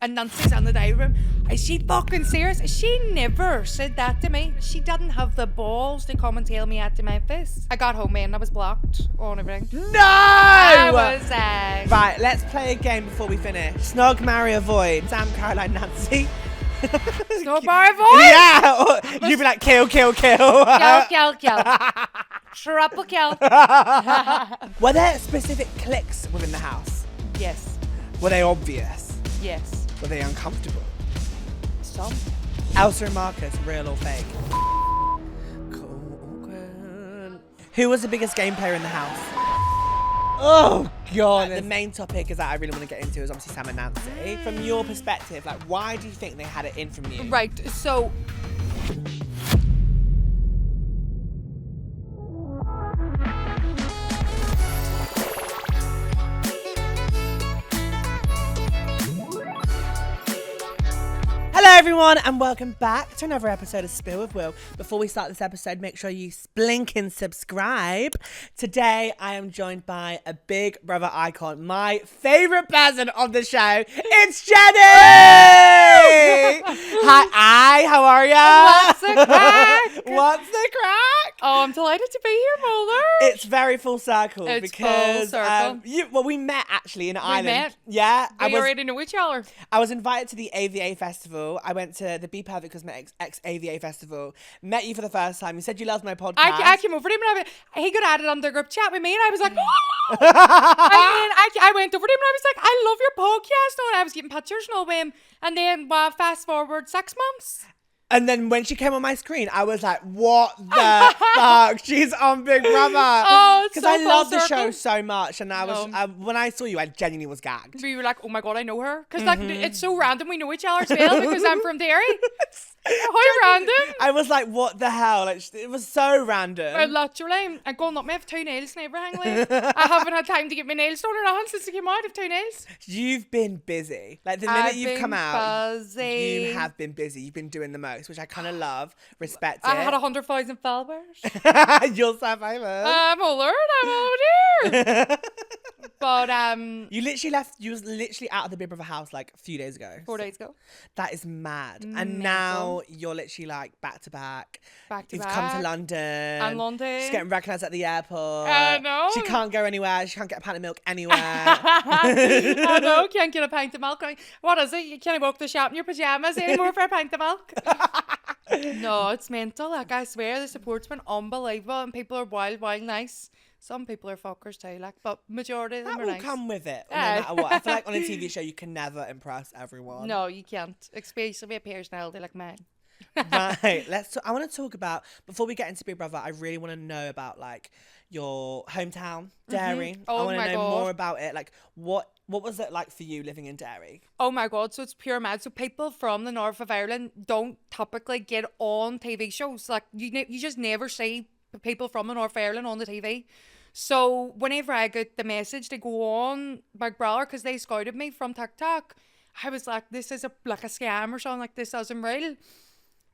And Nancy's in the dining room. Is she fucking serious? She never said that to me. She didn't have the balls to come and tell me that to my face. I got home, man. I was blocked on everything. No! I was Right, let's play a game before we finish. Snog, marry, avoid. Sam, Caroline, Nancy. Snog, marry, avoid? Yeah! You'd be like, kill. Kill. Triple kill. Were there specific cliques within the house? Yes. Were they obvious? Yes. Were they uncomfortable? Some. Elsa and Marcus, real or fake? Cool. Who was the biggest game player in the house? Oh God! The main topic is that I really want to get into is obviously Sam and Nancy. From your perspective, like, why do you think they had it in from you? Right. So. Hello everyone and welcome back to another episode of Spill with Will. Before we start this episode, make sure you blink and subscribe. Today I am joined by a Big Brother icon, my favourite person on the show. It's Jenny! Hi, how are ya? What's the crack? What's the crack? Oh, I'm delighted to be here, Mulder. It's very full circle It's because full circle. we met actually in Ireland. Met? Yeah, We already know each other. I was invited to the AVA festival. I went to the Be Perfect Cosmetics ex-AVA festival. Met you for the first time. You said you loved my podcast. I came over to him and he got added on the group chat with me and I was like, oh! And then I went over to him and I was like, I love your podcast. And I was getting pictures and all with him. And then fast forward 6 months. And then when she came on my screen, I was like, what the fuck? She's on Big Brother. Oh, it's because so I full love the circle. show so much. And I was when I saw you, I genuinely was gagged. We were like, oh my God, I know her. Because like, it's so random we know each other as well because I'm from Derry. How random. I was like, what the hell? Like, it was so random. Literally, I'm going up. I have 2 nails and everything. Like, I haven't had time to get my nails done or nothing since I came out. I have 2 nails. You've been busy. Like the minute you've come out, busy. you have been busy. You've been doing the most, which I kind of love, respect it. I had 100,000 followers. You're so famous. I'm alert. I'm over here. But you literally left. You was literally out of the Big Brother house like a few days ago. 4 days ago. That is mad. And Mental. now you're literally like back to back. You've come to London. And London. She's getting recognised at the airport. I know. She can't go anywhere. She can't get a pint of milk anywhere. I know. Can't get a pint of milk. What is it? You can't walk the shop in your pajamas anymore for a pint of milk. No, it's mental. Like, I swear the support's been unbelievable and people are wild nice. Some people are fuckers too, like, but majority of them That are will nice. come with it, no matter what. I feel like on a TV show you can never impress everyone. No, you can't, especially a personality like mine. Right, I want to talk about, before we get into Big Brother, I really want to know about like your hometown, Derry. Oh I want my to know God. more about it. Like, what was it like for you living in Derry? Oh my God, so it's pure mad. So people from the north of Ireland don't typically get on TV shows. Like, you just never see people from the north of Ireland on the TV. So whenever I got the message to go on Big Brother, because they scouted me from TikTok, I was like, this is like a scam or something, like this isn't real.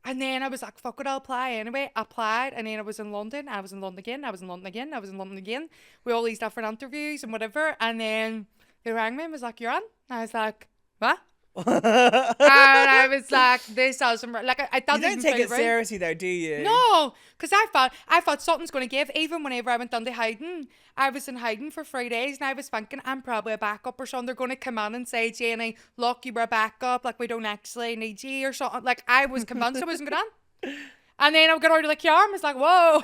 And then I was like, fuck it, I'll apply anyway. I applied, and then I was in London. I was in London again. I was in London again. I was in London again. With all these different interviews and whatever. And then they rang me and was like, you're on? And I was like, what? And I was like, this isn't right. Like, I You didn't don't even take feel it right. seriously though, do you? No, because I thought something's going to give. Even whenever I went down to hiding, I was in hiding for 3 days and I was thinking I'm probably a backup or something. They're going to come in and say, Jenny, look, you were a backup. Like, we don't actually need you or something. Like, I was convinced I wasn't going on. And then I got out of the car and was like, whoa.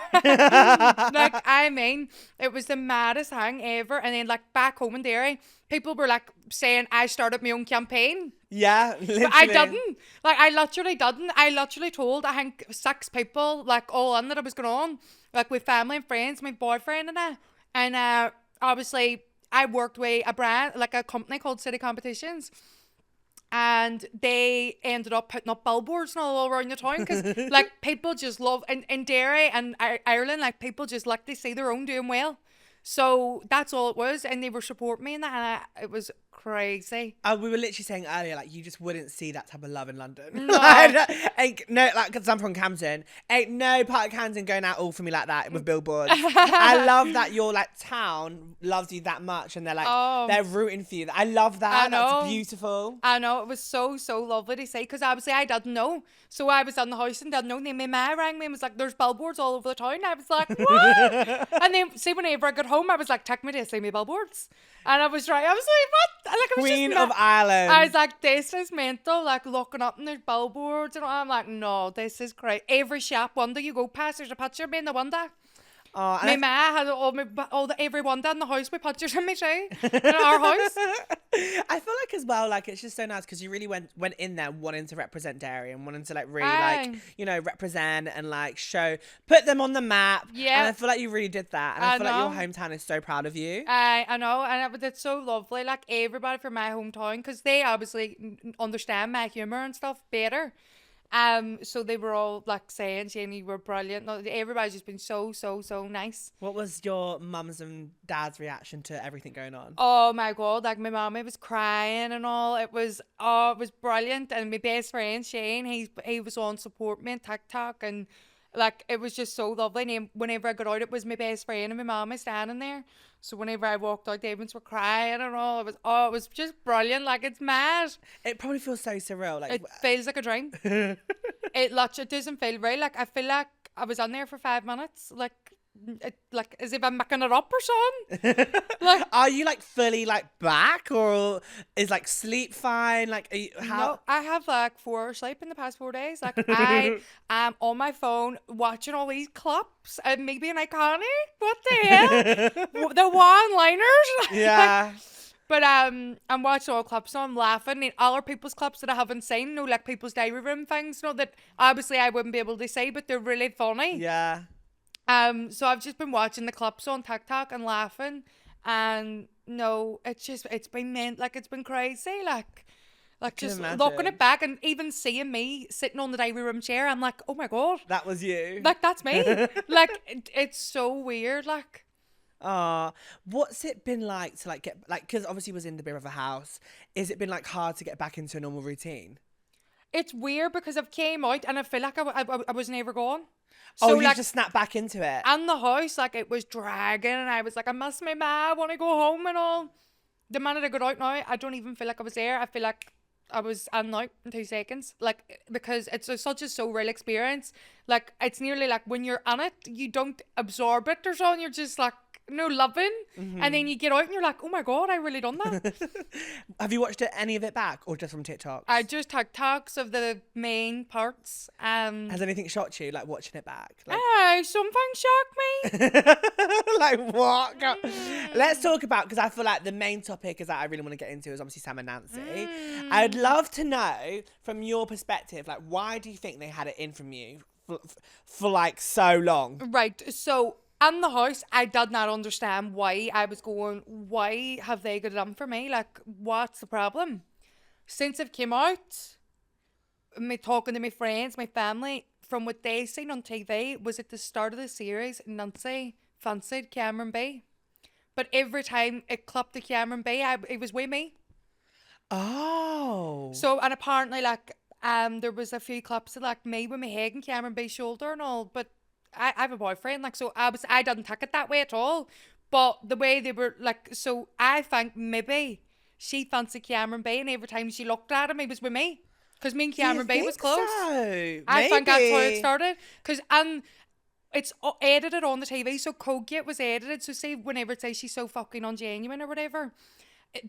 Like, I mean, it was the maddest thing ever. And then, like, back home in Derry, people were, like, saying I started my own campaign. Yeah, literally. But I didn't. Like, I literally didn't. I literally told, I think, 6 people, like, all in that I was going on. Like, with family and friends, my boyfriend and that. And obviously, I worked with a brand, like a company called City Competitions. And they ended up putting up billboards and all around the town because, like, people just love, in Derry and Ireland, like, people just like to see their own doing well. So that's all it was. And they were supporting me in that. And it was crazy. We were literally saying earlier, like, you just wouldn't see that type of love in London. No. Because I'm from Camden, ain't no part of Camden going out all for me like that with billboards. I love that your like town loves you that much, and they're like they're rooting for you. I love that. I know. That's beautiful. I know, it was so lovely to see, because obviously I didn't know. So I was in the house and didn't know. And then my ma rang me and was like, there's billboards all over the town. I was like, what? And then, see, whenever I got home, I was like, take me to see me billboards. And I was like, what? Like, I was Queen just of Ireland. I was like, this is mental. Like, looking up and there's billboards. And I'm like, no, this is great. Every shop window you go past, there's a picture of me in the window. My ma had every window in the house with pictures of me too, in our house. I feel like as well, like, it's just so nice because you really went in there wanting to represent Derry and wanting to like really like, you know, represent and like put them on the map. Yeah. And I feel like you really did that. And I feel like your hometown is so proud of you. I know, and it's so lovely. Like, everybody from my hometown, because they obviously understand my humour and stuff better. So they were all like saying, Jenny, you were brilliant. No, everybody's just been so nice. What was your mum's and dad's reaction to everything going on? Oh my god, like my mummy was crying and all. It was brilliant. And my best friend Shane, he was on support me on TikTok, and like it was just so lovely. And then whenever I got out, it was my best friend and my mummy standing there. So whenever I walked out, the Evans were crying and all. It was just brilliant. Like, it's mad. It probably feels so surreal. Like, it feels like a dream. It doesn't feel real. Like, I feel like I was on there for 5 minutes. Like as if I'm making it up or something. Like, are you like fully like back, or is like sleep fine? Like, no, I have like 4 hours sleep in the past 4 days. Like, I am on my phone watching all these clips and maybe an iconic. What the hell? The one-liners. Yeah. But I'm watching all clips, so I'm laughing. And other people's clips that I haven't seen, like people's diary room things, that obviously I wouldn't be able to see, but they're really funny. Yeah. So I've just been watching the clips on TikTok and laughing, and no, it's been crazy, like just looking it back and even seeing me sitting on the diary room chair, I'm like, oh my god, that was you. Like, that's me. Like, it's so weird, like. What's it been like to like get like, because obviously you was in the Beer house. Is it been like hard to get back into a normal routine? It's weird because I've came out and I feel like I was never gone. So, you like, just snapped back into it. And the house, like, it was dragging, and I was like, I miss my ma, I want to go home and all. The minute I got out now, I don't even feel like I was there. I feel like I was out in 2 seconds. Like, because it's such a surreal experience. Like, it's nearly like when you're on it, you don't absorb it or something. You're just like, loving. Mm-hmm. And then you get out and you're like, oh my god, I really done that. Have you watched any of it back, or just from TikToks? I just TikToks of the main parts. Has anything shocked you, like watching it back? Like, something shocked me. Like, what? Let's talk about, because I feel like the main topic is that I really want to get into is obviously Sam and Nancy. I'd love to know from your perspective, like, why do you think they had it in from you for like so long? Right, so in the house, I did not understand why I was going, why have they got it on for me? Like, what's the problem? Since I've came out, me talking to my friends, my family, from what they seen on TV, was at the start of the series, Nancy fancied Cameron B. But every time it clipped to Cameron B, it was with me. Oh. So, and apparently, like, there was a few clips of, like, me with my head and Cameron B's shoulder and all, but I have a boyfriend, like, so I didn't take it that way at all. But the way they were, like, so I think maybe she fancied Cameron B, and every time she looked at him, he was with me. Because me and Cameron B was close. So? I think that's how it started. Because, and it's edited on the TV, so Colgate was edited. So say whenever it says she's so fucking ungenuine or whatever,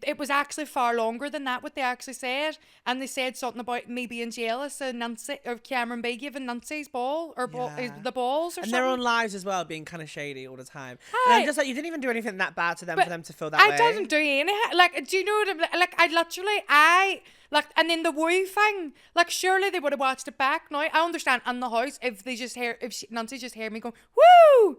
it was actually far longer than that, what they actually said. And they said something about me being jealous of Nancy, or Cameron B giving Nancy's ball, or the balls or something. And they're on lives as well, being kind of shady all the time. And I'm just like, you didn't even do anything that bad to them for them to feel that way. I didn't do anything. Like, do you know what I'm like? Like, and then the woo thing, like, surely they would have watched it back now. I understand in the house if Nancy just heard me going, woo!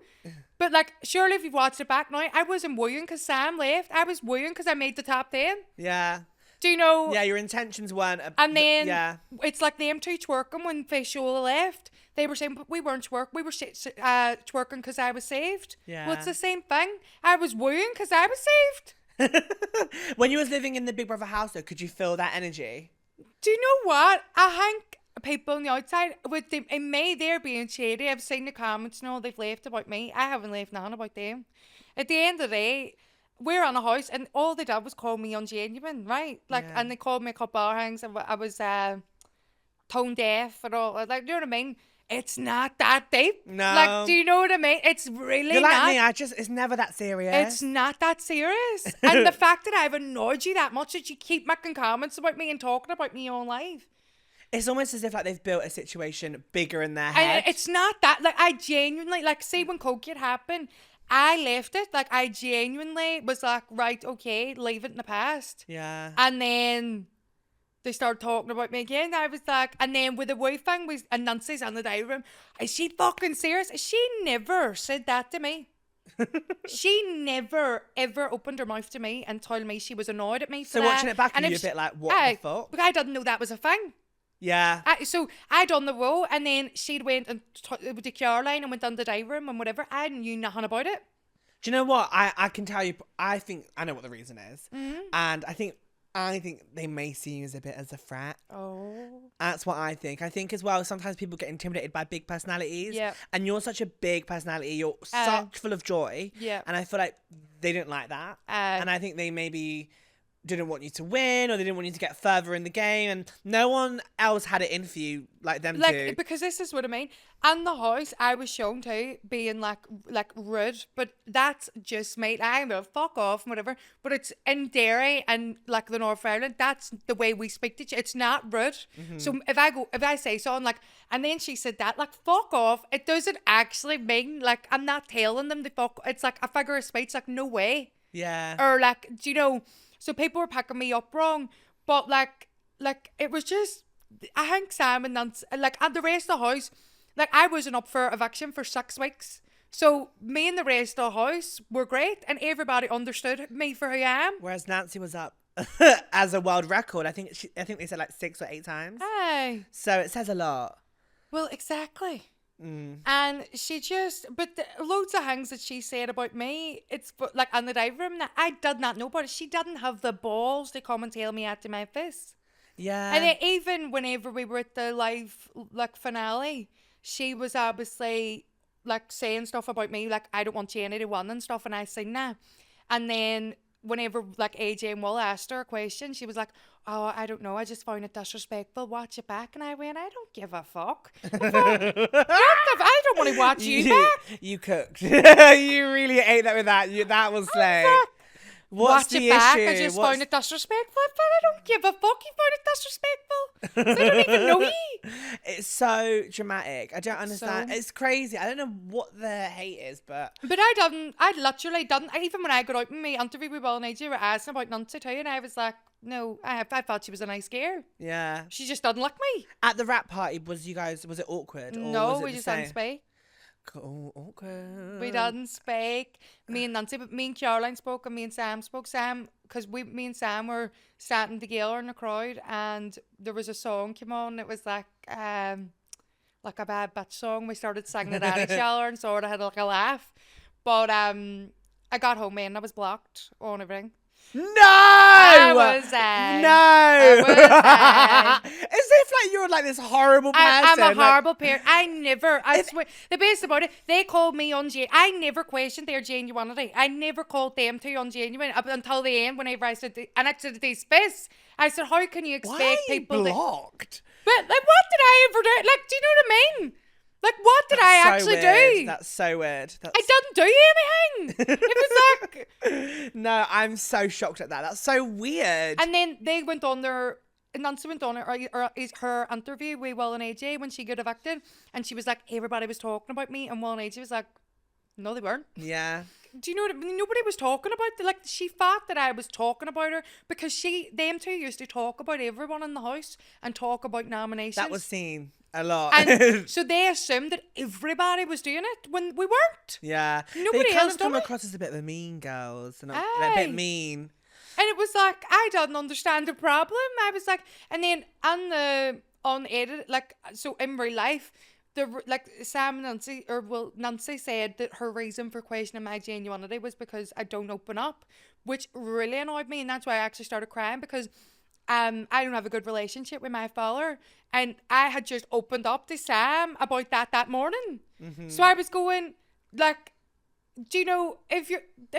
But, like, surely if you've watched it back now, I wasn't wooing because Sam left. I was wooing because I made the top 10. Yeah. Do you know? Yeah, your intentions weren't. And then it's like them two twerking when Fishola left. They were saying, but we weren't twerking. We were twerking because I was saved. Yeah. Well, it's the same thing. I was wooing because I was saved. When you was living in the Big Brother house, though, could you feel that energy? Do you know what? I think people on the outside, with them, in May, they're being shady. I've seen the comments and all they've left about me. I haven't left nothing about them. At the end of the day, we're on a house and all they did was call me ungenuine, right? Like, Yeah. and they called me a couple of things. I was tone deaf and all. Like, you know what I mean? It's not that deep. No. Like, do you know what I mean? It's really You're like not. me, it's never that serious. It's not that serious. And the fact that I've annoyed you that much that you keep making comments about me and talking about me all life. It's almost as if like they've built a situation bigger in their And head. it's not that. Like, I genuinely, like, see when COVID happened, I left it. Like, I genuinely was like, right, okay, leave it in the past. Yeah. And then they started talking about me again. I was like, and then with the wife thing, and Nancy's in the diary room. Is she fucking serious? She never said that to me. She never ever opened her mouth to me and told me she was annoyed at me for So that. watching it back, and are you if a bit like, what the fuck? Because I didn't know that was a thing. Yeah. So I done the role, and then she'd went and with the Caroline and went down the diary room and whatever. I knew nothing about it. Do you know what? I can tell you, I think I know what the reason is. Mm-hmm. And I think they may see you as a bit as a threat. Oh. That's what I think. I think as well, sometimes people get intimidated by big personalities. Yeah. And you're such a big personality. You're such full of joy. Yeah. And I feel like they didn't like that. And I think they maybe didn't want you to win, or they didn't want you to get further in the game, and no one else had it in for you like them do. Because this is what I mean. And the house, I was shown to being like rude, but that's just me. I know, fuck off and whatever. But it's in Derry and like the North of Ireland. That's the way we speak to each. It's not rude. Mm-hmm. So if I say something like, and then she said that, like, fuck off. It doesn't actually mean like I'm not telling them to fuck. It's like a figure of speech. Like, no way. Yeah. Or like, do you know? So people were picking me up wrong, but like it was just, I think Sam and Nancy, like, and the rest of the house, like, I wasn't up for eviction for 6 weeks. So me and the rest of the house were great, and everybody understood me for who I am. Whereas Nancy was up as a world record. I think they said like 6 or 8 times. Aye. So it says a lot. Well, exactly. And she just, but loads of things that she said about me, it's like on the dive room that I did not know about it. She didn't have the balls to come and tell me at my face. Yeah. And then even whenever we were at the live like finale, she was obviously like saying stuff about me, like, I don't want Jenny to win and stuff, and I said nah. And then whenever like AJ and Will asked her a question, she was like, oh, I don't know, I just found it disrespectful, watch it back. And I went, I don't give a fuck. I don't want to watch you back. You cooked. You really ate that with that. That was like, what's watch the it back. issue? I just found it disrespectful. But I don't give a fuck. You found it disrespectful. I don't even know you. It's so dramatic. I don't understand. So- It's crazy. I don't know what the hate is, but I literally didn't. Even when I got out in my interview with Will and AJ, were asking about Nancy too, and I was like, no, I thought she was a nice girl. yeah. She just didn't like me. At the rap party, was it awkward? Or No, was it we the just same? didn't speak. Oh, awkward. We didn't speak. Me and Nancy, but me and Caroline spoke, and me and Sam spoke. Because me and Sam were sitting together in the crowd, and there was a song came on. It was like a bad bitch song. We started singing it at each other and sort of had like a laugh. But I got home and I was blocked on everything. No! I was No! As if like you're like this horrible person. I'm a like- horrible parent. I swear. The best about it, they called me ungenuine. I never questioned their genuinity. I never called them to ungenuine up until the end whenever I said, and I said this space. I said, how can you expect Why are you people to... blocked? But like, what did I ever do? Like, do you know what I mean? Like, what did I actually do? That's so weird. I didn't do anything. It was like... No, I'm so shocked at that. That's so weird. And then they went on their... Nancy went on her interview with Will and AJ when she got evicted, and she was like, everybody was talking about me, and Will and AJ was like, no, they weren't. Yeah. Do you know what I mean? Nobody was talking about it. Like, she thought that I was talking about her because them two used to talk about everyone in the house and talk about nominations. That was seen a lot. And so they assumed that everybody was doing it when we weren't. Yeah. Nobody they kind else of come done it. across as a bit of a mean girls. And a Aye. bit mean. And it was like, I didn't understand the problem. I was like, and then on edit, like, so in real life, like Sam and Nancy, Nancy said that her reason for questioning my genuinity was because I don't open up, which really annoyed me, and that's why I actually started crying because I don't have a good relationship with my father, and I had just opened up to Sam about that morning. So I was going like, do you know, if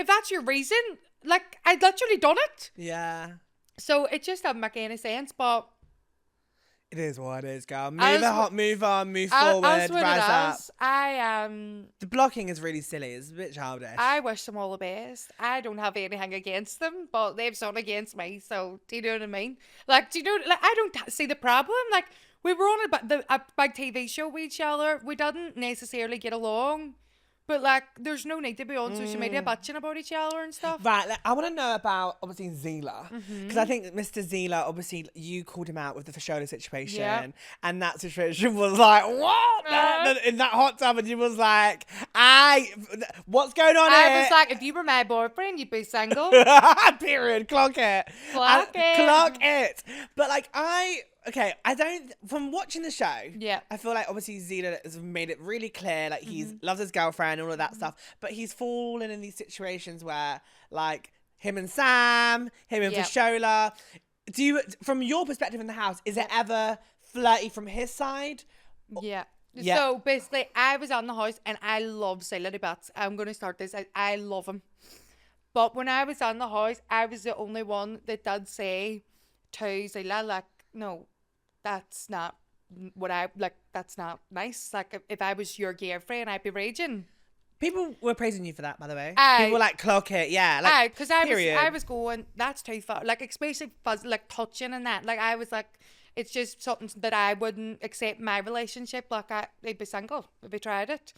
that's your reason, like I'd literally done it. Yeah. So it just doesn't make any sense, but it is what it is, girl. Move on, move forward, as what rise up. I The blocking is really silly. It's a bit childish. I wish them all the best. I don't have anything against them, but they've something against me. So do you know what I mean? Like, do you know? Like, I don't see the problem. Like, we were on a big TV show with each other. We didn't necessarily get along. But, like, there's no need to be on social media bitching about each other and stuff. Right, like, I want to know about, obviously, Zilla. Because I think Mr. Zilla, obviously, you called him out with the Fashola situation. Yeah. And that situation was like, what? In that hot tub, and you was like, what's going on here? I was like, if you were my boyfriend, you'd be single. Period. Clock it. Clock it. But, like, from watching the show, yeah, I feel like obviously Zilla has made it really clear, like he loves his girlfriend and all of that stuff, but he's fallen in these situations where, like, him and Sam, him and Fashola. Do you, from your perspective in the house, is it ever flirty from his side? Yeah. So basically, I was on the house and I love Zilla to bits. I'm going to start this. I love him. But when I was on the house, I was the only one that did say to Zilla, like, no, that's not what I like. That's not nice. Like, if I was your girlfriend, I'd be raging. People were praising you for that, by the way. People were like, clock it, yeah. Like, because I was going, that's too far. Like, especially like touching and that. Like, I was like, it's just something that I wouldn't accept in my relationship. Like, I'd be single if I tried it.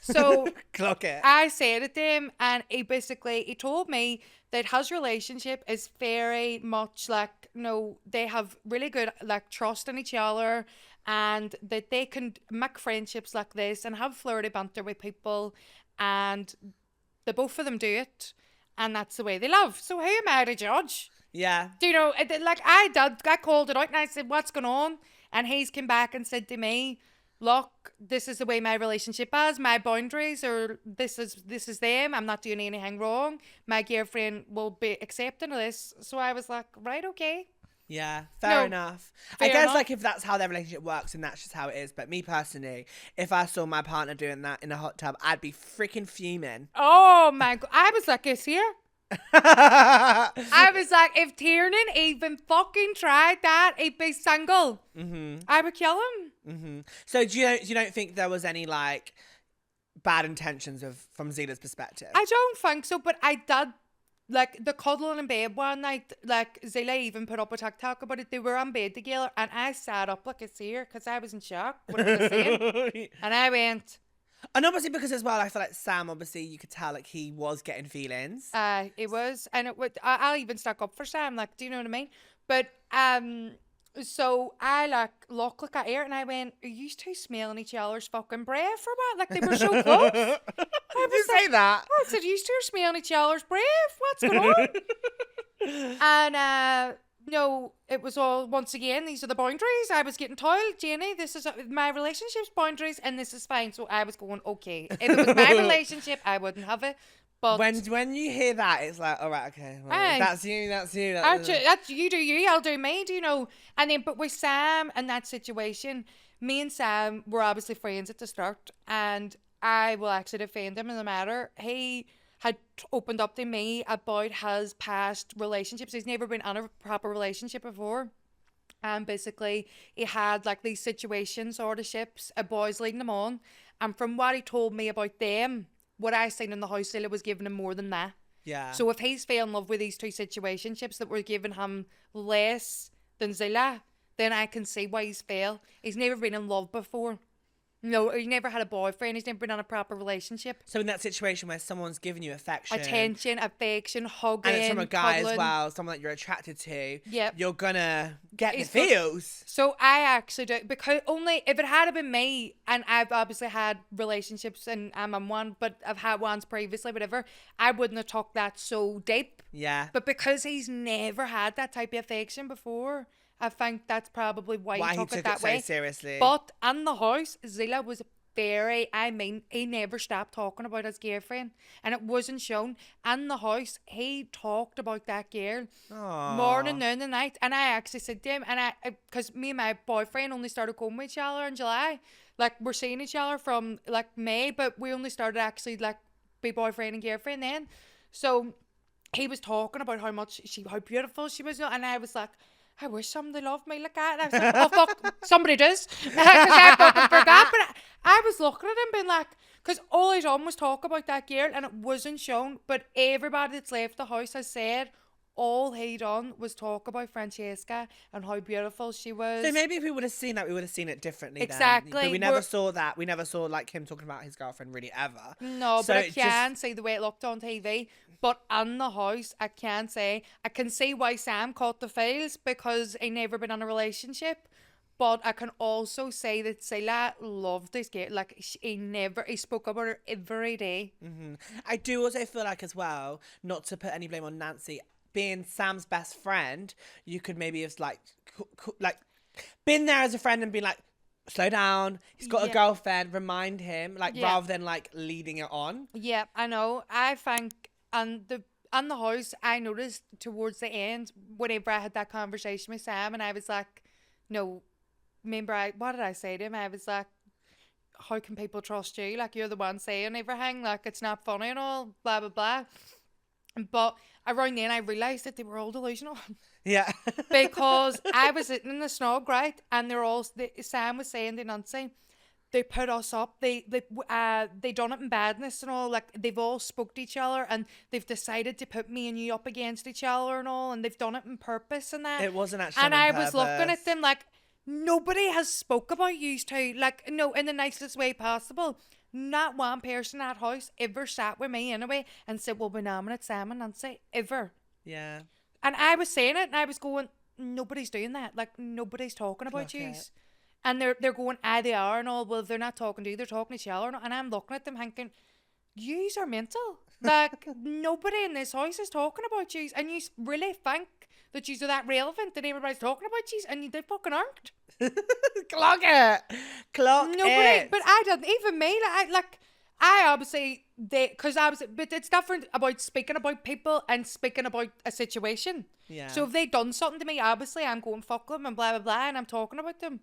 So clock it. I said it to him, and he told me that his relationship is very much like, no, they have really good like trust in each other, and that they can make friendships like this and have flirty banter with people, and the both of them do it, and that's the way they love. So who am I to judge? Yeah. Do you know, like I called it out and I said, what's going on? And he's come back and said to me, look, this is the way my relationship is. My boundaries are, this is them. I'm not doing anything wrong. My girlfriend will be accepting of this. So I was like, right, okay. Yeah, fair enough. I guess like if that's how their relationship works and that's just how it is. But me personally, if I saw my partner doing that in a hot tub, I'd be freaking fuming. Oh my God. I was like, is here? I was like, if Tiernan even fucking tried that, he'd be single. I would kill him. So do you don't think there was any like bad intentions from Zilla's perspective? I don't think so, but I did like the cuddling in bed one night. Like Zilla even put up a TikTok about it. They were on bed together, and I sat up like a seer because I was in shock what I was saying, and I went. And obviously because as well, I feel like Sam, obviously you could tell like he was getting feelings. It was, and it would. I'll even stuck up for Sam. Like, do you know what I mean? But so I like looked like at her and I went, "Are you two smelling each other's fucking breath or what?" Like they were so close. Did you say that? I said, "You two are smelling each other's breath. What's going on?" And no, it was all, once again, these are the boundaries. I was getting told, Jenny, this is my relationship's boundaries and this is fine. So I was going, okay, if it was my relationship, I wouldn't have it. But when you hear that, it's like, all right, okay, well, that's you. That's you do you, I'll do me, do you know? And then, but with Sam and that situation, me and Sam were obviously friends at the start, and I will actually defend him in the matter. He had opened up to me about his past relationships. He's never been in a proper relationship before. And basically, he had like these situations or the ships, a boys leading him on. And from what he told me about them, what I seen in the house, Zilla was giving him more than that. Yeah. So if he's fell in love with these two situationships that were giving him less than Zilla, then I can see why he's fell. He's never been in love before. No, he never had a boyfriend. He's never been in a proper relationship. So in that situation where someone's giving you affection, affection, hugging, and it's from a guy cuddling as well, someone that you're attracted to, yep, you're gonna get the feels. So I actually do, because only if it had been me, and I've obviously had relationships and I'm on one, but I've had ones previously, whatever, I wouldn't have took that so deep. Yeah. But because he's never had that type of affection before, I think that's probably why he took it that so way. seriously. But in the house, Zilla was he never stopped talking about his girlfriend, and it wasn't shown. In the house, he talked about that girl morning, noon, and night. And I actually said to him, because me and my boyfriend only started going with each other in July. Like, we're seeing each other from like May, but we only started actually like be boyfriend and girlfriend then. So he was talking about how beautiful she was, and I was like, I wish somebody loved me like that. And I was like, oh fuck, somebody does. Because I fucking forgot. But I was looking at him being like, because all he's on was talk about that girl, and it wasn't shown. But everybody that's left the house has said all he done was talk about Francesca and how beautiful she was. So maybe if we would have seen that, we would have seen it differently. Exactly. Then. But we never saw that. We never saw like him talking about his girlfriend really ever. No, so but I can see the way it looked on TV. But in the house, I can see why Sam caught the feels, because he never been in a relationship. But I can also say that Zilla loved this girl. Like, he spoke about her every day. Mm-hmm. I do also feel like as well, not to put any blame on Nancy, being Sam's best friend, you could maybe have like been there as a friend and been like, slow down, he's got a girlfriend, remind him, like rather than like leading it on. Yeah, I know. I think on the house, I noticed towards the end, whenever I had that conversation with Sam, and I was like, no, remember what did I say to him? I was like, how can people trust you? Like, you're the one saying everything, like it's not funny and all, blah blah blah. But around then I realised that they were all delusional. Yeah. Because I was sitting in the snog, right? And Sam was saying to Nancy, they put us up. They done it in badness and all. Like, they've all spoke to each other and they've decided to put me and you up against each other and all. And they've done it on purpose and that. It wasn't actually And I was looking at them like, nobody has spoke about you two. Like, no, in the nicest way possible. Not one person at house ever sat with me anyway and said, well, we nominate Sam and Nancy. Ever. Yeah. And I was saying it and I was going, nobody's doing that. Like, nobody's talking about you. And they're going, they are and all. Well, they're not talking to you, they're talking to each other. And I'm looking at them thinking, yous are mental. Like, nobody in this house is talking about yous. And you really think that yous are that relevant that everybody's talking about yous, and they fucking aren't. Clock it. Nobody. But I didn't. Even me. I obviously, but it's different about speaking about people and speaking about a situation. Yeah. So if they done something to me, obviously I'm going fuck them and blah blah blah, and I'm talking about them.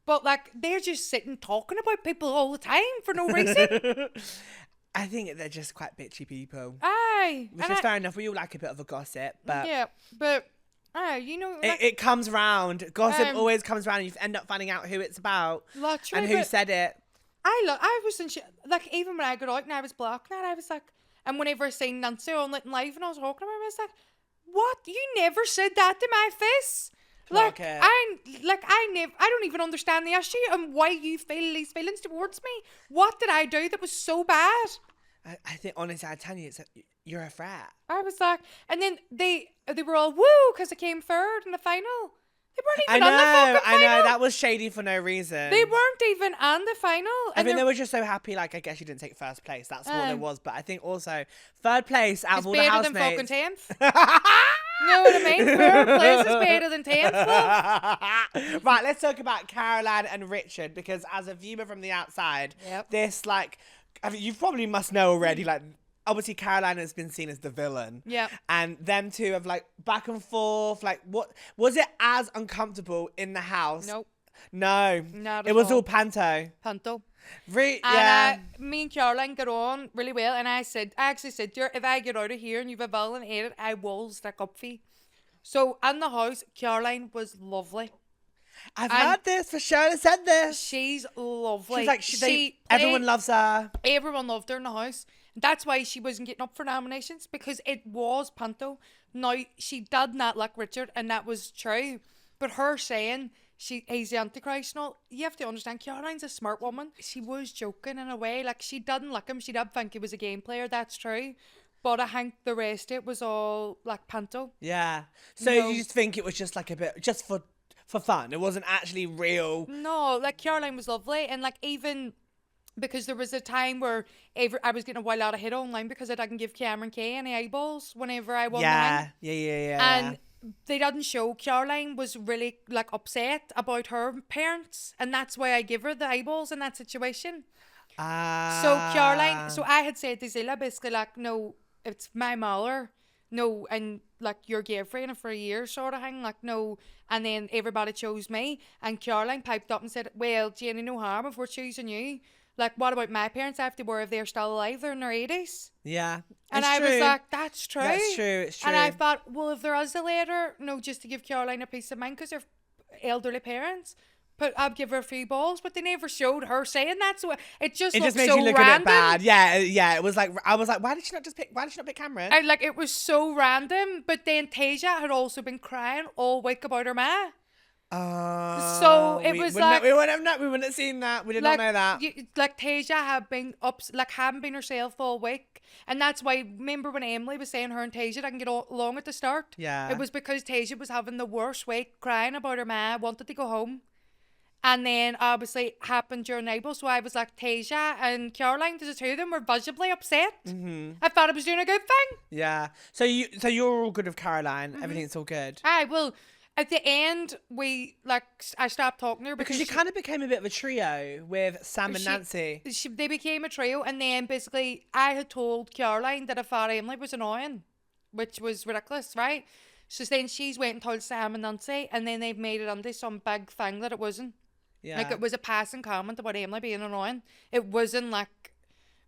But like, they're just sitting talking about people all the time for no reason. I think they're just quite bitchy people. Aye. Which is fair enough. We all like a bit of a gossip, but yeah, but you know, like, it comes round. Gossip always comes round, and you end up finding out who it's about and who said it. I was in like, even when I got out and I was blocked, and I was like, and whenever I seen Nancy on Lit and Live and I was talking about her, I was like, what? You never said that to my face. Like, I don't even understand the issue and why you feel these feelings towards me. What did I do that was so bad? I think, honestly, I tell you, you're a frat. I was like, and then they were all woo because I came third in the final. They weren't even on the fucking final. I know, that was shady for no reason. They weren't even on the final. I think they were just so happy, like, I guess you didn't take first place. That's what it was. But I think also, third place out of all the housemates. It's better than fucking 10th. You know what I mean? Third place is better than 10th, love. Right, let's talk about Caroline and Richard, because as a viewer from the outside, this, like, I mean, you probably must know already, like, obviously Caroline has been seen as the villain. Yeah. And them two have, like, back and forth, like, what was it as uncomfortable in the house? Nope. No. Not at it was all panto. Panto. Yeah. Me and Caroline got on really well, and I actually said to her, if I get out of here and you've a villain in it, I will stick up for you. So in the house, Caroline was lovely. I've heard this. For sure, said this. She's lovely. She's like, everyone loves her. Everyone loved her in the house. That's why she wasn't getting up for nominations, because it was panto. Now, she did not like Richard, and that was true. But her saying he's the Antichrist and all, you have to understand, Caroline's a smart woman. She was joking in a way. Like, she didn't like him. She did think he was a game player. That's true. But I think the rest of it was all like panto. Yeah. So you just think it was just like a bit, just for fun. It wasn't actually real. No, like, Caroline was lovely. And like, even because there was a time where I was getting a lot of hate online because I didn't give Cameron Kay any eyeballs whenever I won the ring. Yeah. And they didn't show. Caroline was really like upset about her parents, and that's why I give her the eyeballs in that situation. So Caroline, so I had said to Zilla basically like, no, it's my mother, no, and like your girlfriend for a year sort of thing, like no, and then everybody chose me, and Caroline piped up and said, well, Jenny, no harm if we're choosing you. Like, what about my parents? I have to worry if they're still alive. They're in their 80s. Yeah. And I was like, that's true. That's true. It's true. And I thought, well, if there is a letter, no, just to give Caroline a peace of mind because they're elderly parents. But I'd give her a few balls, but they never showed her saying that, so it just made so you look random. a bit bad. Yeah. It was like I was like, why did she not pick Cameron? And like it was so random. But then Tasia had also been crying all week about her ma. So it was like we wouldn't have seen that. We did not know that. Like Tasia had been hadn't been herself all week, and that's why. Remember when Emily was saying her and Tasia didn't get along at the start? Yeah, it was because Tasia was having the worst week, crying about her ma, wanted to go home, and then obviously happened during April. So I was like, Tasia and Caroline, the two of them were visibly upset. Mm-hmm. I thought I was doing a good thing. Yeah. So you're all good with Caroline. Mm-hmm. Everything's all good. Well. At the end, I stopped talking to her because you kind of became a bit of a trio with Sam and Nancy. They became a trio, and then basically I had told Caroline that I thought Emily was annoying, which was ridiculous, right? So then she's went and told Sam and Nancy, and then they've made it into some big thing that it wasn't. Yeah. Like it was a passing comment about Emily being annoying. It wasn't like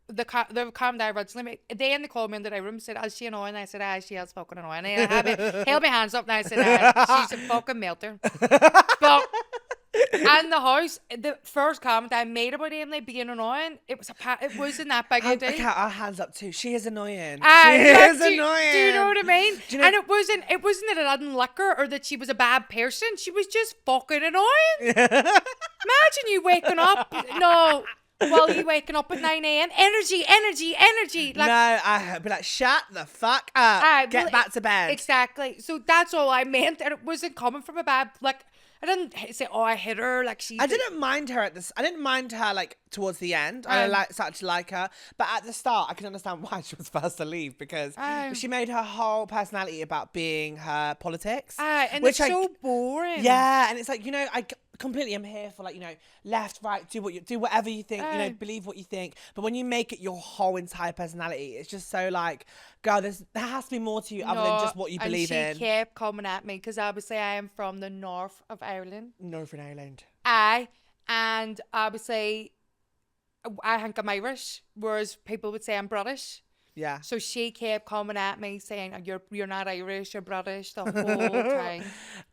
the comment I originally made. Then they called me into the room and said, is she annoying? I said, she is fucking annoying. And I held my hands up and I said, she's a fucking melter. But in the house, the first comment I made about Emily being annoying, it wasn't that big a deal. Okay, our hands up too. She is annoying. Annoying. Do you know what I mean? And it wasn't that I didn't like her or that she was a bad person. She was just fucking annoying. Imagine you waking up. No. While you waking up at 9 a.m. Energy. Like, no, I'd be like, shut the fuck up. Get back to bed. Exactly. So that's all I meant. And it wasn't coming from a bad, like, I didn't say, I hit her. Like, I didn't mind her I didn't mind her, like, towards the end. I started to like her. But at the start, I can understand why she was first to leave. Because she made her whole personality about being her politics. And it's so boring. Yeah. And it's like, I completely am here for, like, left, right, do whatever you think, believe what you think. But when you make it your whole entire personality, it's just so like, girl, there has to be more to you other than just what you believe in. And she kept coming at me because obviously I am from the north of Ireland. Northern Ireland. And obviously I think I'm Irish, whereas people would say I'm British. Yeah. So she kept coming at me saying, you're not Irish, you're British the whole time.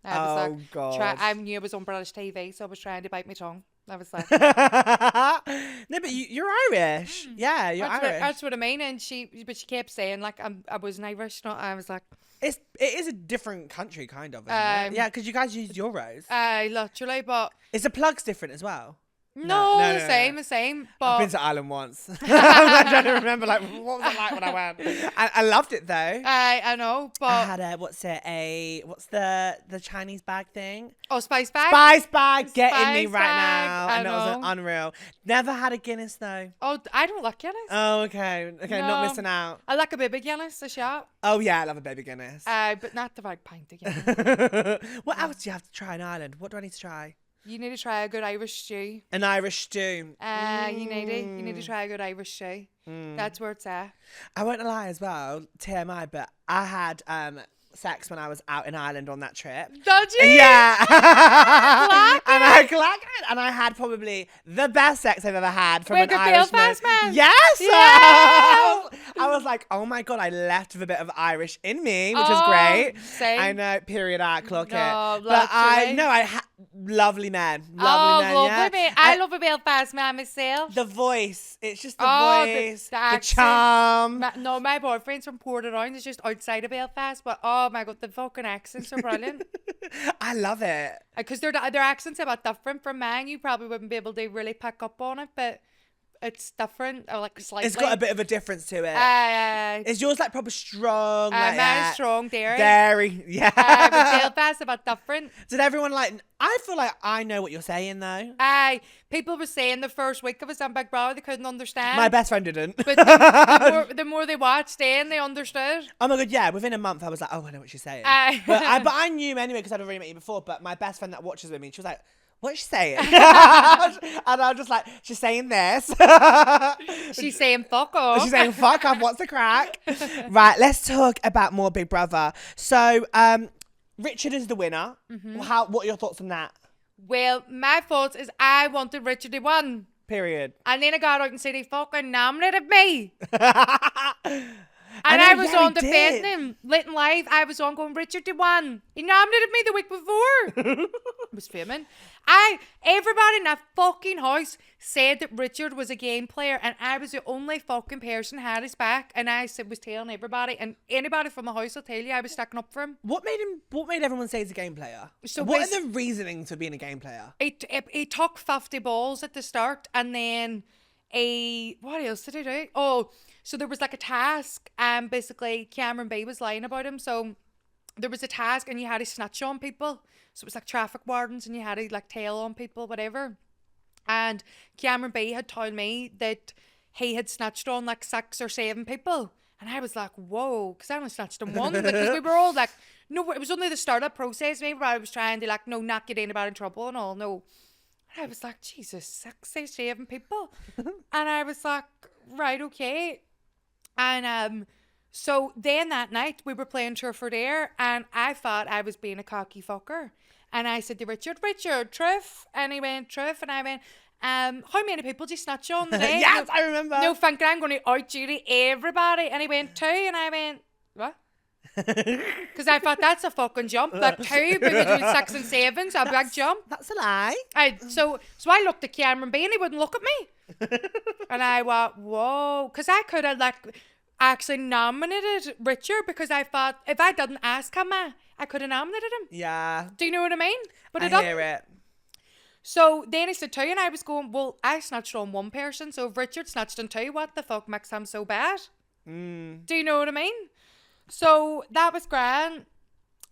I was like, God. I knew it was on British TV, so I was trying to bite my tongue. I was like, no, but you're Irish. Yeah, you're Irish. That's what I mean. And she kept saying like I wasn't Irish. No, I was like, it is a different country, kind of. Isn't it? Yeah, because you guys use euros. Literally, but is the plugs different as well? No, the same. But I've been to Ireland once. I'm trying to remember, like, what was it like when I went? I loved it though. I know, but I had what's the Chinese bag thing? Oh, spice bag. Spice bag, getting me right bag. now. And that was unreal. Never had a Guinness though. Oh, I don't like Guinness. Oh, okay, no. Not missing out. I like a baby Guinness, a shot. Oh yeah, I love a baby Guinness. But not the big pint of Guinness. What else do you have to try in Ireland? What do I need to try? You need to try a good Irish stew. An Irish stew. You need to try a good Irish stew. That's where it's at. I won't lie as well, TMI, but I had sex when I was out in Ireland on that trip. Did you? Yeah. And I clacked it. And I had probably the best sex I've ever had from an Irishman. Man. Yes. Yeah. I was like, oh my God, I left with a bit of Irish in me, which is great. Same. I know, period, I clock it. But lovely men. Lovely yeah. men. I love a Belfast man myself. The voice. It's just the voice. The charm. My boyfriend's from Portadown. It's just outside of Belfast. But oh my God, the fucking accents are brilliant. I love it. Because their accents are a bit different from mine. You probably wouldn't be able to really pick up on it. But It's different, or like slightly. It's got a bit of a difference to it. Is yours like proper strong? Like, mine is strong dairy. Dairy, yeah. But Belfast a bit different. Did everyone like? I feel like I know what you're saying though. People were saying the first week of us on Big Brother they couldn't understand. My best friend didn't. But the more they watched, then they understood. Oh my god, yeah. Within a month, I was like, oh, I know what she's saying. But I knew anyway because I'd already met you before. But my best friend that watches with me, she was like, what's she saying? And I was just like, she's saying this. She's saying fuck off. She's saying fuck off. What's the crack? Right, let's talk about more Big Brother. So, Richard is the winner. Mm-hmm. What are your thoughts on that? Well, my thoughts is I wanted Richard to win. Period. And then I got out and said he fucking nominated me. And I was on defending him, lit and live. I was on going, Richard to win. He nominated me the week before. I was fuming. Everybody in that fucking house said that Richard was a game player, and I was the only fucking person had his back, and I was telling everybody, and anybody from the house will tell you I was sticking up for him. What made everyone say he's a game player? So what are the reasonings for being a game player? He took 50 balls at the start, and then what else did he do? Oh, so there was like a task, and basically Cameron B was lying about him. So there was a task, and you had to snitch on people. So it was like traffic wardens, and you had to like tell on people, whatever. And Cameron B had told me that he had snitched on like 6 or 7 people. And I was like, whoa, because I only snitched on one. Because we were all like, no, it was only the startup process. Maybe I was trying to like, no, not get anybody in trouble and all, no. And I was like, Jesus, 6 or 7 people. And I was like, right, okay. And so then that night we were playing Truth or Dare, and I thought I was being a cocky fucker. And I said to Richard, Truth. And he went, Truth. And I went, how many people do you snatch on today? Yes, I remember. No, thinking I'm going to out duty everybody. And he went, 2. And I went, what? Because I thought that's a fucking jump. Like 2 between 6 and 7, so a big jump. That's a lie. So I looked at Cameron B and he wouldn't look at me. And I went, whoa. Because I could have like actually nominated Richard, because I thought if I didn't ask him, I could have nominated him. Yeah. Do you know what I mean? But I hear it. So then he said 2, and I was going, well, I snatched on 1 person, so if Richard snatched on 2, what the fuck makes him so bad? Do you know what I mean? So that was grand.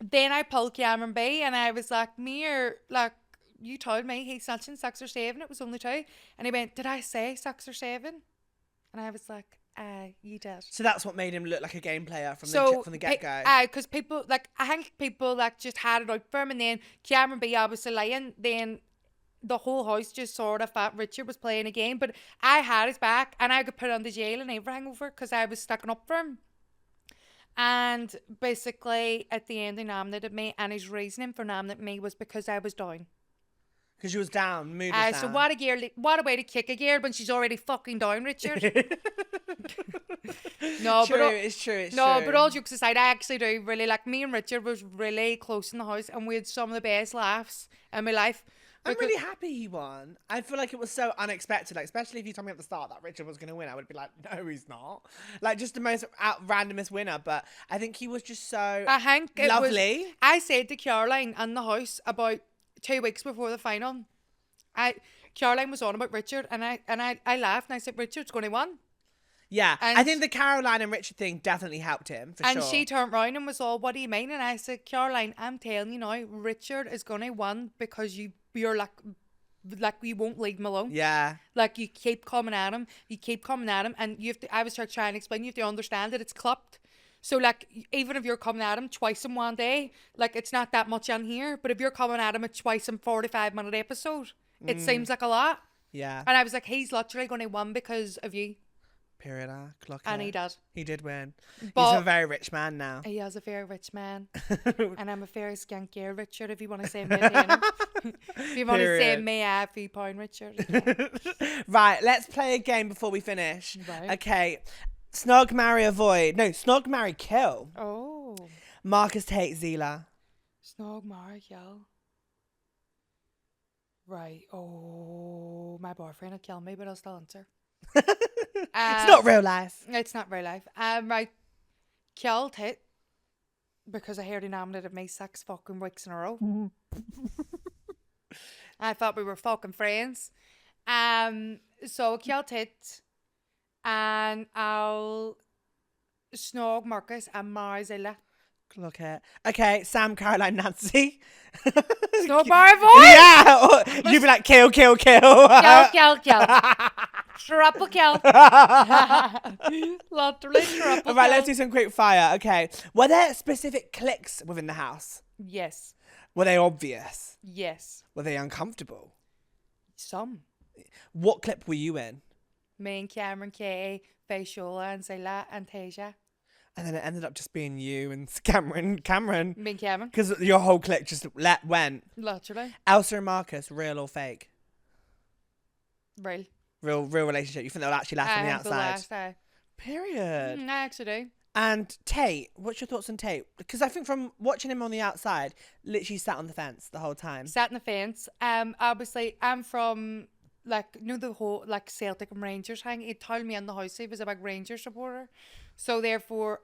Then I pulled Cameron B, and I was like, you told me he snatched in 6 or 7, it was only 2. And he went, did I say 6 or 7? And I was like, you did. So that's what made him look like a game player from the get-go. Because people, like, I think people, like, just had it out for him, and then Cameron B obviously lying, then the whole house just sort of thought Richard was playing a game, but I had his back, and I could put on the jail and everything over because I was sticking up for him. And basically, at the end, he nominated me, and his reasoning for nominating me was because I was down. Because you was down, mood was down. So what a way to kick a girl when she's already fucking down, Richard. It's true. But all jokes aside, I actually do really like, me and Richard was really close in the house, and we had some of the best laughs in my life. I'm really happy he won. I feel like it was so unexpected, like, especially if you told me at the start that Richard was going to win, I would be like, no, he's not. Like, just the most randomest winner, but I think he was just so lovely. I said to Caroline in the house about 2 weeks before the final, Caroline was on about Richard, and I laughed, and I said, Richard's going to win. Yeah, and I think the Caroline and Richard thing definitely helped him, for sure. And she turned round and was all, what do you mean? And I said, Caroline, I'm telling you now, Richard is going to win because you're like you won't leave him alone. Yeah. Like, you keep coming at him, and you have to, I was trying to explain, you have to understand that it's clipped. So, like, even if you're coming at him twice in one day, like, it's not that much in here, but if you're coming at him at twice in 45-minute episode, it seems like a lot. Yeah. And I was like, he's literally going to win because of you. Period. Clock and he did. He did win. But he's a very rich man now. He is a very rich man. And I'm a very skanky Richard, if you want to say me a if you want to say me a few pound Richard. Yeah. Right, let's play a game before we finish. Right. Okay. Snog, marry, avoid. No, snog, marry, kill. Oh. Marcus takes Zilla. Snog, marry, kill. Right. Oh, my boyfriend would kill me, but I'll still answer. It's not real life. It's not real life. Right. Killed it because I heard he nominated me 6 fucking weeks in a row. I thought we were fucking friends. So I'll tit and I'll snog Marcus and marry Zilla. Look at. Okay, Sam, Caroline, Nancy. Snog Barry boy? Yeah. You'd be like, kill. Kill. Triple kill. Literally triple Right, kill. let's do some quick fire. Okay. Were there specific cliques within the house? Yes. Were they obvious? Yes. Were they uncomfortable? Some. What clip were you in? Me and Cameron, Kay, Faishola and Zilla and Tasia. And then it ended up just being you and Cameron. Me and Cameron. Because your whole clique just went. Literally. Elsa and Marcus, real or fake? Real. Real relationship. You think they'll actually last on the outside? Period. I actually do. And Tate, what's your thoughts on Tate? Because I think from watching him on the outside, literally sat on the fence the whole time. Sat in the fence. Obviously, I'm from, like, you know, the whole, like, Celtic and Rangers thing. He told me in the house he was a big Rangers supporter. So, therefore,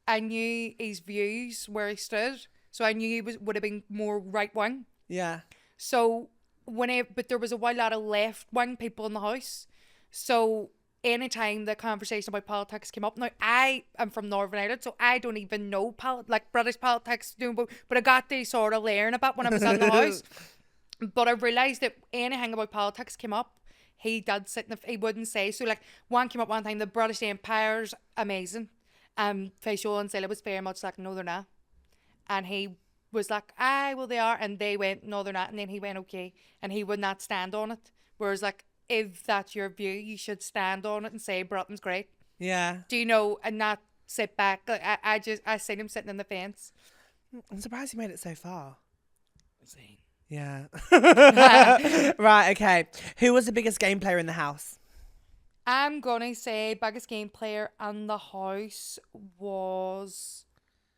I knew his views, where he stood. So, I knew he would have been more right-wing. Yeah. So, but there was a lot of left-wing people in the house. So, anytime the conversation about politics came up, now I am from Northern Ireland, so I don't even know British politics, but I got to sort of learn about when I was in the house. But I realised that anything about politics came up, he did sit he wouldn't say. So, like, one came up one time, the British Empire's amazing. Faisal and Zilla was very much like, no, they're not. And he was like, aye, well, they are. And they went, no, they're not. And then he went, okay. And he would not stand on it. Whereas, like, if that's your view, you should stand on it and say Britain's great. Yeah. Do you know, and not sit back. Like, I seen him sitting in the fence. I'm surprised he made it so far. See. Yeah. Right, okay. Who was the biggest game player in the house? I'm gonna say biggest game player in the house was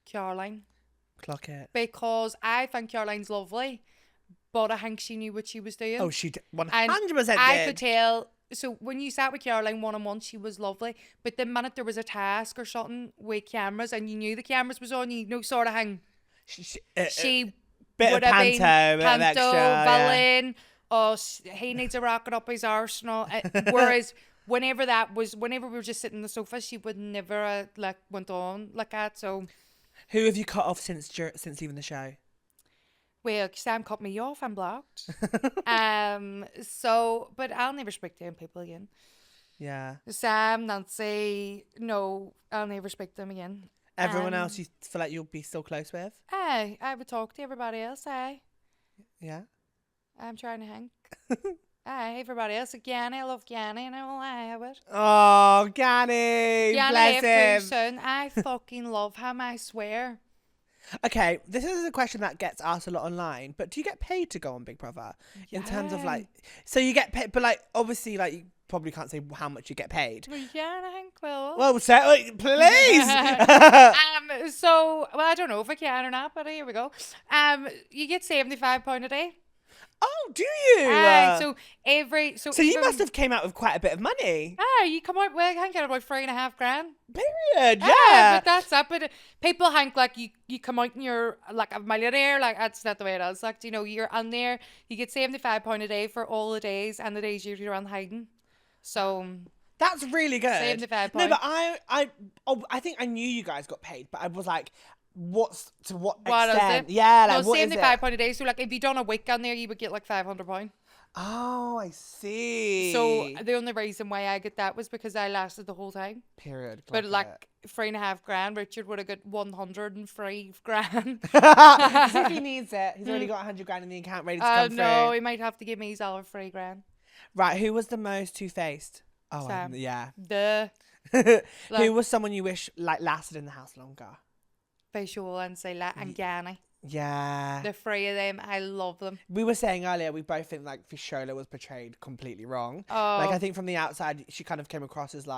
Caroline. Clock it. Because I think Caroline's lovely, but I think she knew what she was doing. Oh, she 100% And I did. could tell. So when you sat with Caroline one-on-one, she was lovely. But the minute there was a task or something with cameras and you knew the cameras was on, you know, sort of thing. She bit would of have been panto, bit of extra, villain, or he needs a rocket up his arsenal. Whereas whenever we were just sitting on the sofa, she would never went on like that. So who have you cut off since leaving the show? Well, Sam cut me off. I'm blocked. But I'll never speak to them people again. Yeah. Sam, Nancy, no, I'll never speak to them again. Everyone else you feel like you'll be still close with? I would talk to everybody else. Yeah. I'm trying to hang. Everybody else. Gianni, I love Gianni, and I would. Oh, Gianni, Gianni bless left him. too soon. I fucking love him, I swear. Okay, this is a question that gets asked a lot online, but do you get paid to go on Big Brother? In terms of so you get paid, but obviously you probably can't say how much you get paid. Yeah, I think well. Well, please. I don't know if I can or not, but here we go. You get £75 a day. Oh, do you? So you must have came out with quite a bit of money. You come out with, I think, about $3,500. Period. Yeah. But that's it. But people think you come out and you're like a millionaire. Like, that's not the way it is. Like, you know, you're on there. You get £75 a day for all the days, and the days you're on hiding. So that's really good. £75. No, but I think I knew you guys got paid, but I was like, what extent? Is it? Yeah, no, what is it? £75 a day. So if you done a week on there, you would get £500. Oh, I see. So the only reason why I get that was because I lasted the whole time. Period. But $3,500, Richard would have got $103,000. If he needs it, he's already got $100,000 in the account ready to come no, through. he might have to give me his other $3,000. Right, who was the most two-faced? Oh, Sam. Yeah. Who was someone you wish lasted in the house longer? Faisal and Zilla and Gianni. Yeah. The three of them, I love them. We were saying earlier, we both think Fishola was portrayed completely wrong. Oh. I think from the outside, she kind of came across as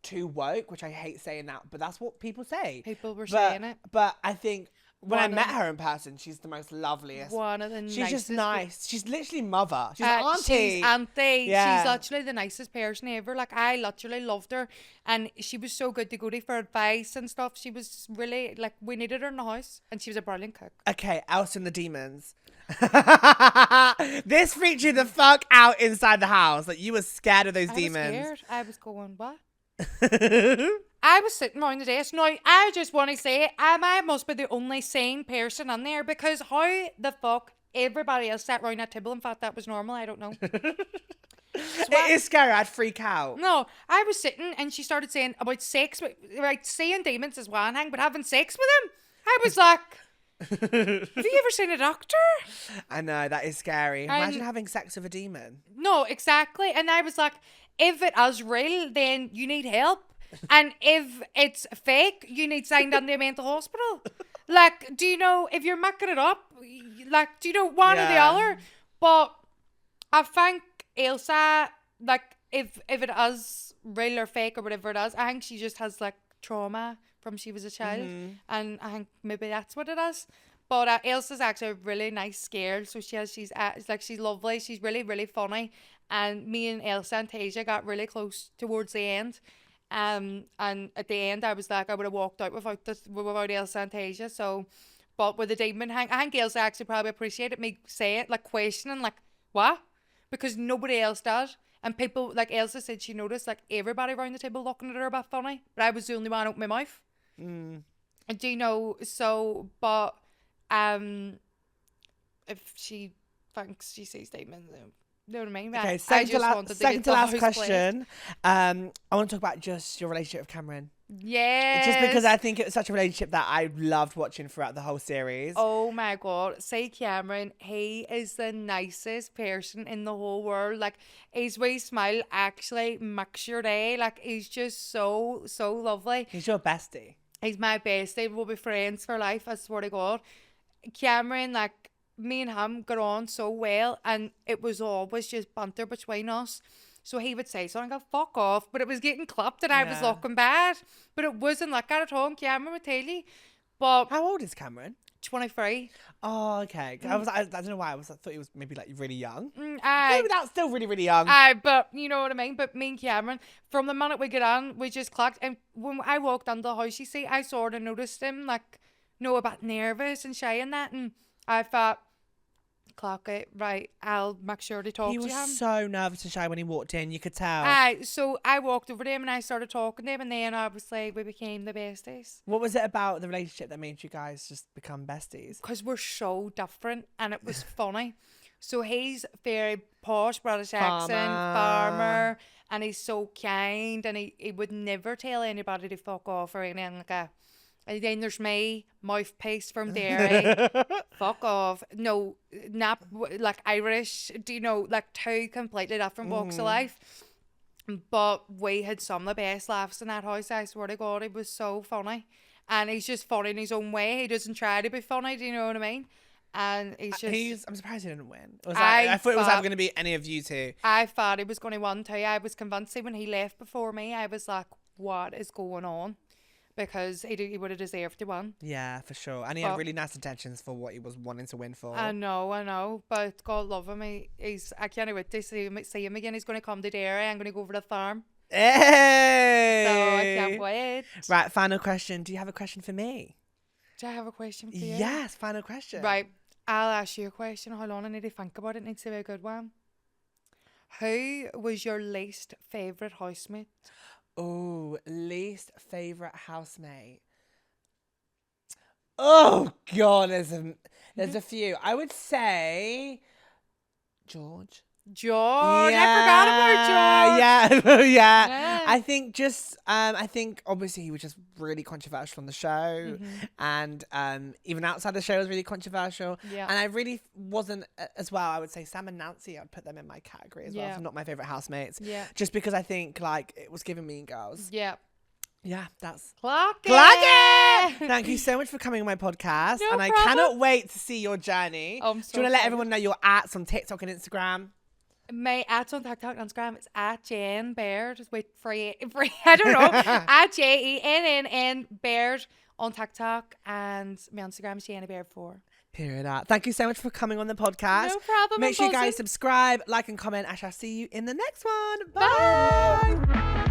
too woke, which I hate saying that, but that's what people say. People were saying it. But I think when I met her in person, she's the most loveliest. One of the nicest. She's just nice. She's literally mother. She's auntie. She's auntie. Yeah. She's literally the nicest person ever. I literally loved her. And she was so good to go to for advice and stuff. She was really, we needed her in the house. And she was a brilliant cook. Okay, Elsa and the Demons. This freaked you the fuck out inside the house. Like, you were scared of those demons. I was scared. I was going, what? I was sitting around the desk. Now, I just want to say, I must be the only sane person in there, because how the fuck everybody else sat around that table and thought that was normal, I don't know. It is scary. I'd freak out. No, I was sitting and she started saying about sex. Right, seeing demons is one thing, but having sex with him, I was like, have you ever seen a doctor? I know, that is scary. Imagine having sex with a demon. No, exactly. And I was like, if it is real, then you need help. And if it's fake, you need signed into a mental hospital. Like, do you know, if you're making it up, like, do you know, one or the other? But I think Elsa, like, if it is real or fake or whatever it is, I think she just has, like, trauma from she was a child. And I think maybe that's what it is. But Elsa's actually a really nice girl. So she's lovely. She's really, really funny. And me and Elsa and Tasia got really close towards the end. And at the end, I was like, I would have walked out without Elsa and Tasia. So, but with the demon hang, I think Elsa actually probably appreciated me saying it, like questioning, like, what? Because nobody else does. And people, like Elsa said, she noticed, like, everybody around the table looking at her a bit funny. But I was the only one opening my mouth. And do you know, so, but, if she thinks she sees demons, you know what I mean? Okay, second to last question. I want to talk about just your relationship with Cameron. Yeah. Just because I think it was such a relationship that I loved watching throughout the whole series. Oh my God. Say Cameron, he is the nicest person in the whole world. Like, his wee smile actually makes your day. Like, he's just so, so lovely. He's your bestie. He's my bestie. We'll be friends for life, I swear to God. Cameron, like, me and him got on so well, and it was always just banter between us. So he would say something, I'd go, fuck off, but it was getting clapped and I was looking bad, but it wasn't like that at all. And Cameron would tell you. But how old is Cameron? 23. Oh, okay. I don't know why I thought he was maybe like really young. Maybe that's still really, really young. But you know what I mean. But me and Cameron, from the minute we get on, we just clicked. And when I walked into the house, you see, I sort of noticed him, like, a bit nervous and shy and that, and I thought, clock it, right, I'll make sure to talk to him. He was so nervous and shy when he walked in, you could tell. So I walked over to him and I started talking to him, and then obviously we became the besties. What was it about the relationship that made you guys just become besties? Because we're so different, and it was funny. So he's very posh British accent, farmer, and he's so kind, and he would never tell anybody to fuck off or anything like that. And then there's me, mouthpiece from Derry. Fuck off. No, not like Irish. Do you know, like, two completely different walks of life. But we had some of the best laughs in that house. I swear to God, it was so funny. And he's just funny in his own way. He doesn't try to be funny. Do you know what I mean? And he's just. I'm surprised he didn't win. I thought it was either going to be any of you two. I thought he was going to win too. I was convinced when he left before me. I was like, what is going on? Because he would have deserved to win. Yeah, for sure. And he had really nice intentions for what he was wanting to win for. I know. But God love him. I can't wait to see him again. He's going to come to Derry. I'm going to go over to the farm. Hey! So I can't wait. Right, final question. Do you have a question for me? Do I have a question for you? Yes, final question. Right. I'll ask you a question. Hold on, I need to think about it. It needs to be a good one. Who was your least favourite housemate? Oh, least favourite housemate. Oh God, there's a few. I would say George. I forgot about George. Yeah. I think obviously he was just really controversial on the show, and even outside the show was really controversial. Yeah. And I really wasn't as well. I would say Sam and Nancy, I'd put them in my category as well. Not my favorite housemates. Yeah. Just because I think like it was giving Mean Girls. Yeah. Yeah, that's Clock it. Thank you so much for coming on my podcast, and I cannot wait to see your journey. I'm Do you want to let everyone know your @s on TikTok and Instagram? My @s on TikTok and Instagram, it's @Jen Baird. Just wait for I don't know. @JENNN Baird on TikTok, and my Instagram is Jenny Baird 4. Period. Thank you so much for coming on the podcast. No problem. Make sure you guys subscribe, like, and comment. I shall see you in the next one. Bye.